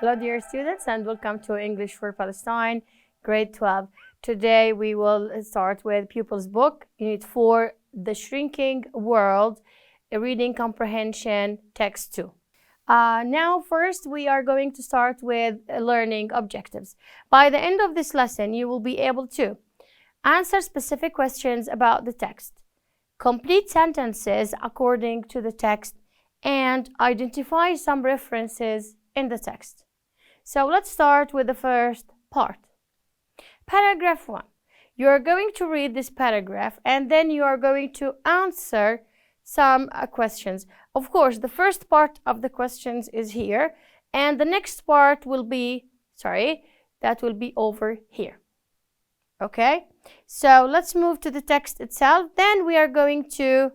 Hello dear students and welcome to English for Palestine, grade 12. Today we will start with Pupils Book, Unit 4, The Shrinking World, Reading Comprehension, Text 2. Now first we are going to start with learning objectives. By the end of this lesson you will be able to answer specific questions about the text, complete sentences according to the text, and identify some references in the text. So let's start with the first part. Paragraph 1. You are going to read this paragraph and then you are going to answer some questions. Of course, the first part of the questions is here and the next part will be, that will be over here. Okay? So let's move to the text itself. Then we are going to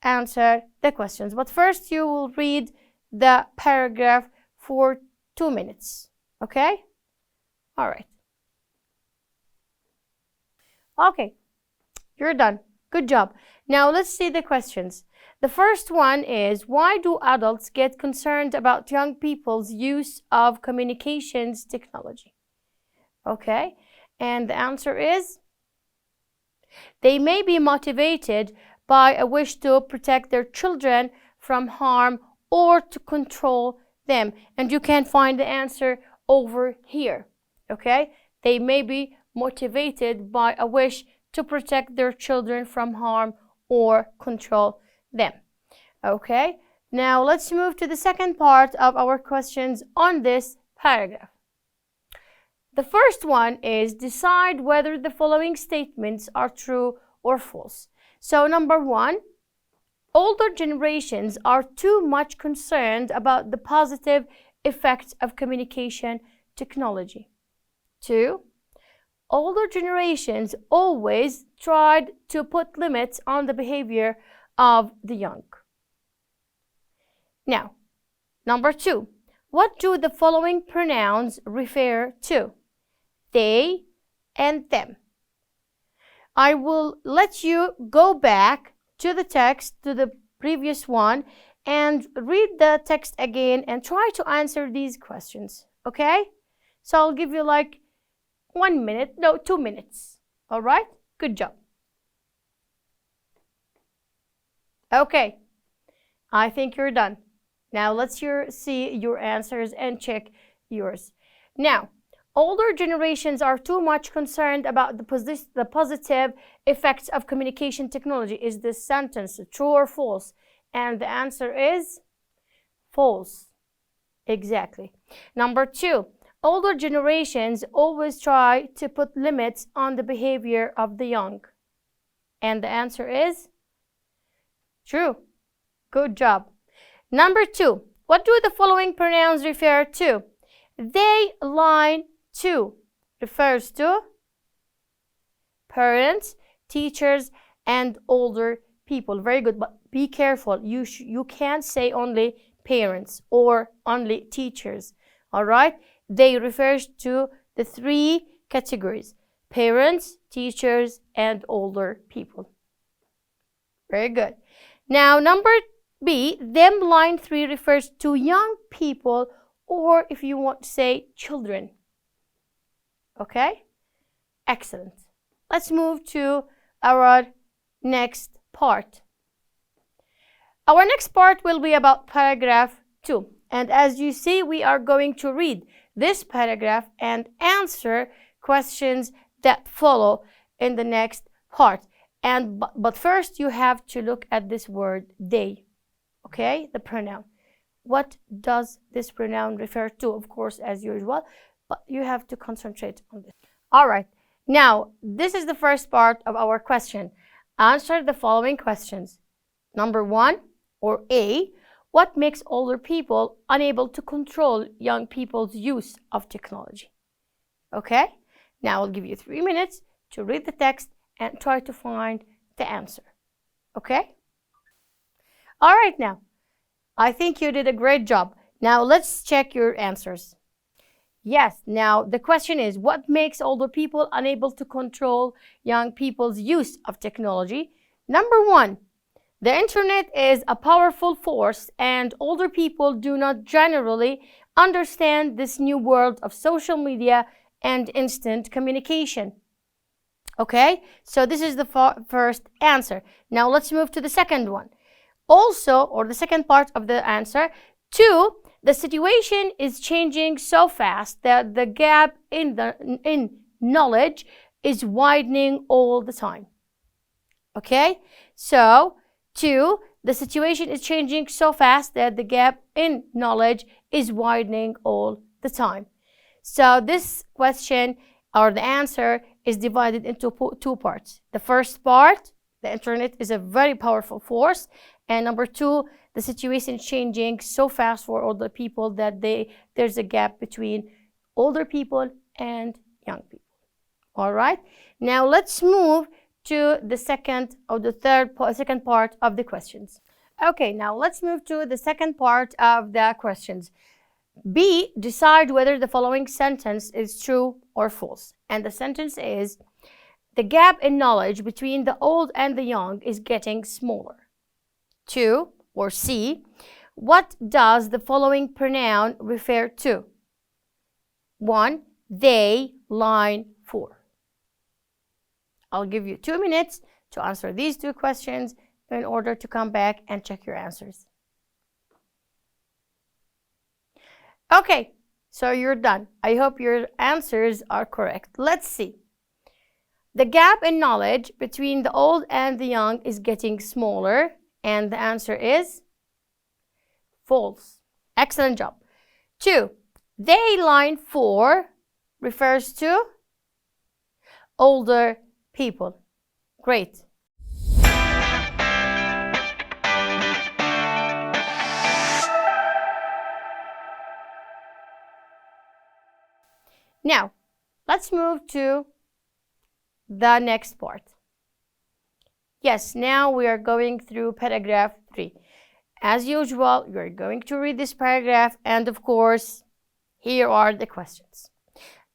answer the questions. But first you will read the paragraph for 2 minutes. Okay? All right. Okay. You're done. Good job. Now let's see the questions. The first one is, why do adults get concerned about young people's use of communications technology? Okay? And the answer is, they may be motivated by a wish to protect their children from harm or to control them. And you can find the answer over here. Okay? They may be motivated by a wish to protect their children from harm or control them. Okay? Now let's move to the second part of our questions on this paragraph. The first one is, decide whether the following statements are true or false. So number 1, older generations are too much concerned about the positive effects of communication technology. 2, older generations always tried to put limits on the behavior of the young. Now, number 2, what do the following pronouns refer to? They and them. I will let you go back to the text, to the previous one, and read the text again and try to answer these questions, okay? So I'll give you like 2 minutes, all right? Good job. Okay, I think you're done. Now let's see your answers and check yours. Now, older generations are too much concerned about the positive effects of communication technology. Is this sentence true or false? And the answer is false. Exactly. Number 2, older generations always try to put limits on the behavior of the young. And the answer is true. Good job. Number 2, what do the following pronouns refer to? They, line 2, refers to parents, teachers, and older people. Very good, but be careful. You can't say only parents or only teachers. All right? They refers to the 3 categories: parents, teachers, and older people. Very good. Now, number B, them, line 3, refers to young people, or if you want to say children. Okay? Excellent. Let's move to our next part. Our next part will be about paragraph 2. And as you see, we are going to read this paragraph and answer questions that follow in the next part. But first, you have to look at this word, they. Okay? The pronoun. What does this pronoun refer to? Of course, as usual, but you have to concentrate on this. All right. Now, this is the first part of our question. Answer the following questions. Number 1, or A, what makes older people unable to control young people's use of technology? Okay? Now, I'll give you 3 minutes to read the text and try to find the answer. Okay? All right, now. I think you did a great job. Now, let's check your answers. Yes, now the question is, what makes older people unable to control young people's use of technology? Number 1, The internet is a powerful force, and older people do not generally understand this new world of social media and instant communication. Okay, so this is the first answer. Now let's move to the second one. Also, or the second part of the answer, 2, the situation is changing so fast that the gap in knowledge is widening all the time. Okay, so 2, the situation is changing so fast that the gap in knowledge is widening all the time. So this question, or the answer, is divided into 2 parts. The first part, the internet is a very powerful force. And number 2, the situation is changing so fast for older people that there's a gap between older people and young people. All right, now let's move to the second part of the questions. Okay, now let's move to the second part of the questions. B, decide whether the following sentence is true or false. And the sentence is, the gap in knowledge between the old and the young is getting smaller. 2, or C, what does the following pronoun refer to? 1, they, line 4. I'll give you 2 minutes to answer these 2 questions in order to come back and check your answers. Okay, so you're done. I hope your answers are correct. Let's see. The gap in knowledge between the old and the young is getting smaller, and the answer is false. Excellent job. 2, they, line 4, refers to older people. Great. Now, let's move to the next part. Yes, now we are going through paragraph 3. As usual, you're going to read this paragraph, and of course, here are the questions.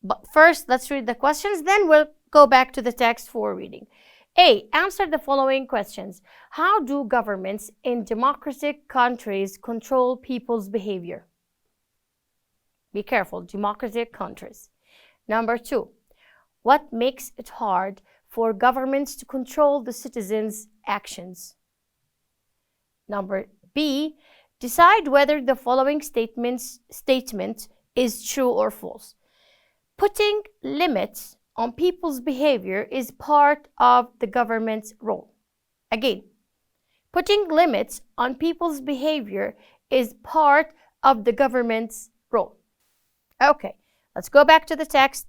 But first, let's read the questions, then we'll go back to the text for reading. A, answer the following questions. How do governments in democratic countries control people's behavior? Be careful, democratic countries. Number 2, what makes it hard for governments to control the citizens' actions? Number B, decide whether the following statement is true or false. Putting limits on people's behavior is part of the government's role. Again, putting limits on people's behavior is part of the government's role. Okay, let's go back to the text.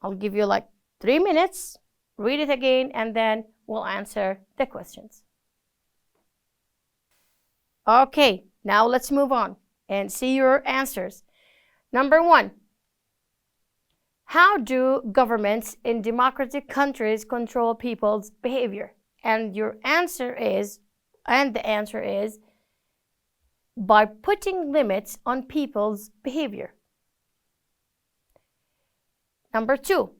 I'll give you like 3 minutes, read it again, and then we'll answer the questions. Okay, now let's move on and see your answers. Number 1, how do governments in democratic countries control people's behavior? And the answer is by putting limits on people's behavior. Number 2,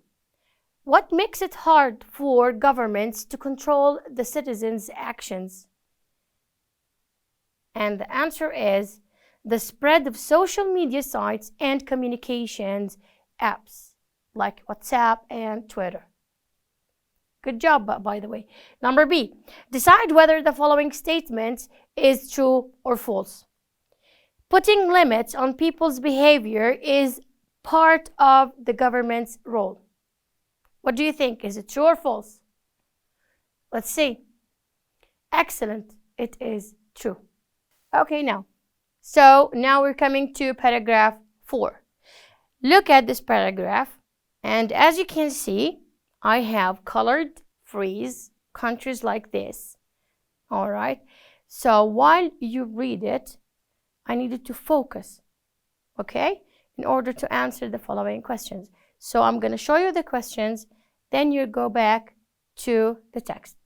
what makes it hard for governments to control the citizens' actions? And the answer is the spread of social media sites and communications apps like WhatsApp and Twitter. Good job, by the way. Number B, decide whether the following statement is true or false. Putting limits on people's behavior is part of the government's role. What do you think? Is it true or false? Let's see. Excellent. It is true. Okay, so now we're coming to paragraph 4. Look at this paragraph, and as you can see, I have colored phrase, countries like this. All right. So while you read it, I need you to focus, okay, in order to answer the following questions. So I'm going to show you the questions, then you go back to the text.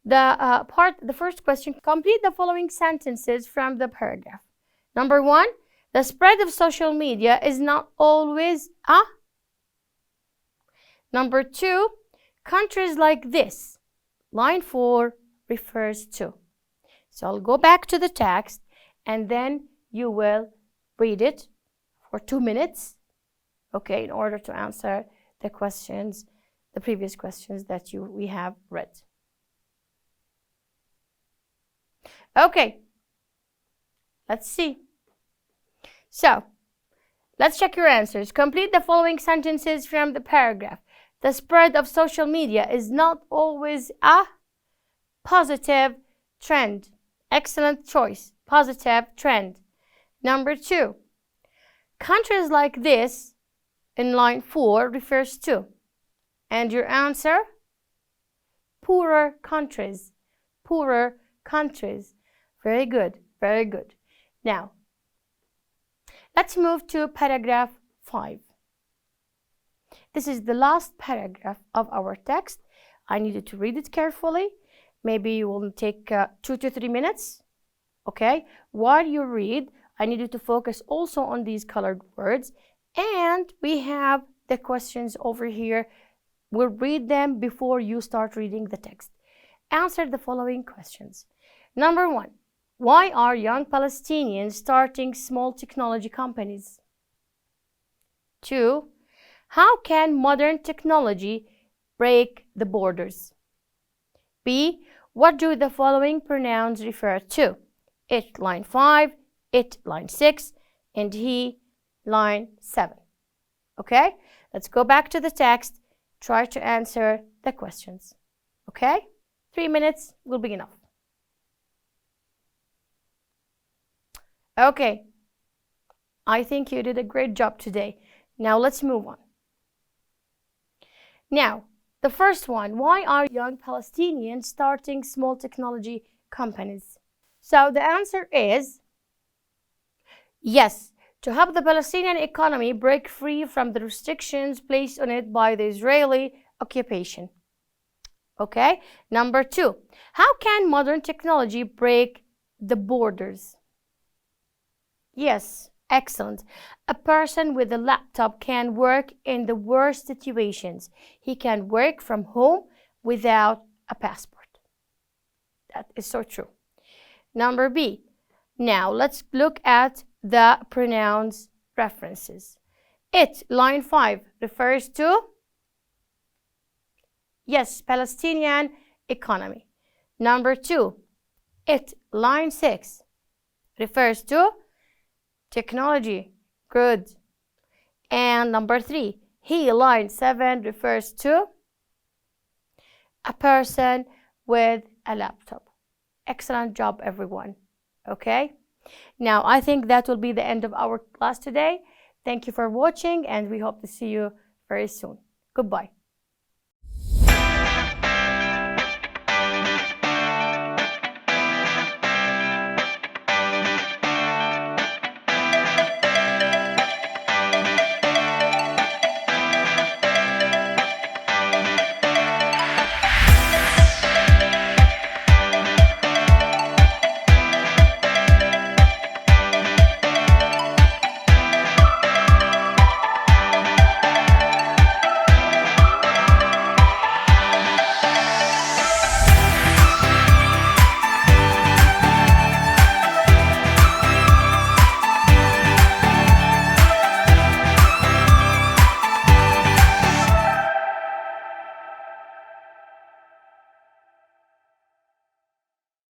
The first question, complete the following sentences from the paragraph. Number 1, the spread of social media is not always a. Number 2, countries like this. Line 4 refers to. So I'll go back to the text and then you will read it for 2 minutes, okay, in order to answer the questions, the previous questions that we have read. Okay, let's see. So, let's check your answers. Complete the following sentences from the paragraph. The spread of social media is not always a positive trend. Excellent choice. Positive trend. Number 2. Countries like this in line 4 refers to. And your answer? Poorer countries. Poorer countries. Very good. Very good. Now, let's move to paragraph 5. This is the last paragraph of our text. I need you to read it carefully. Maybe you will take 2 to 3 minutes. Okay? While you read, I need you to focus also on these colored words. And we have the questions over here. We'll read them before you start reading the text. Answer the following questions. Number 1. Why are young Palestinians starting small technology companies? 2. How can modern technology break the borders? B. What do the following pronouns refer to? It, line 5, it, line 6, and he, line 7. Okay? Let's go back to the text. Try to answer the questions. Okay? 3 minutes will be enough. Okay. I think you did a great job today. Now let's move on. Now, the first one, why are young Palestinians starting small technology companies? So the answer is yes, to help the Palestinian economy break free from the restrictions placed on it by the Israeli occupation. Okay, number 2, how can modern technology break the borders? Yes, excellent. A person with a laptop can work in the worst situations. He can work from home without a passport. That is so true. Number B. Now let's look at the pronouns references. It, line 5, refers to, yes, Palestinian economy. Number 2. It, line 6, refers to technology. Good. And number 3, he, line 7, refers to a person with a laptop. Excellent job, everyone. Okay? Now, I think that will be the end of our class today. Thank you for watching, and we hope to see you very soon. Goodbye.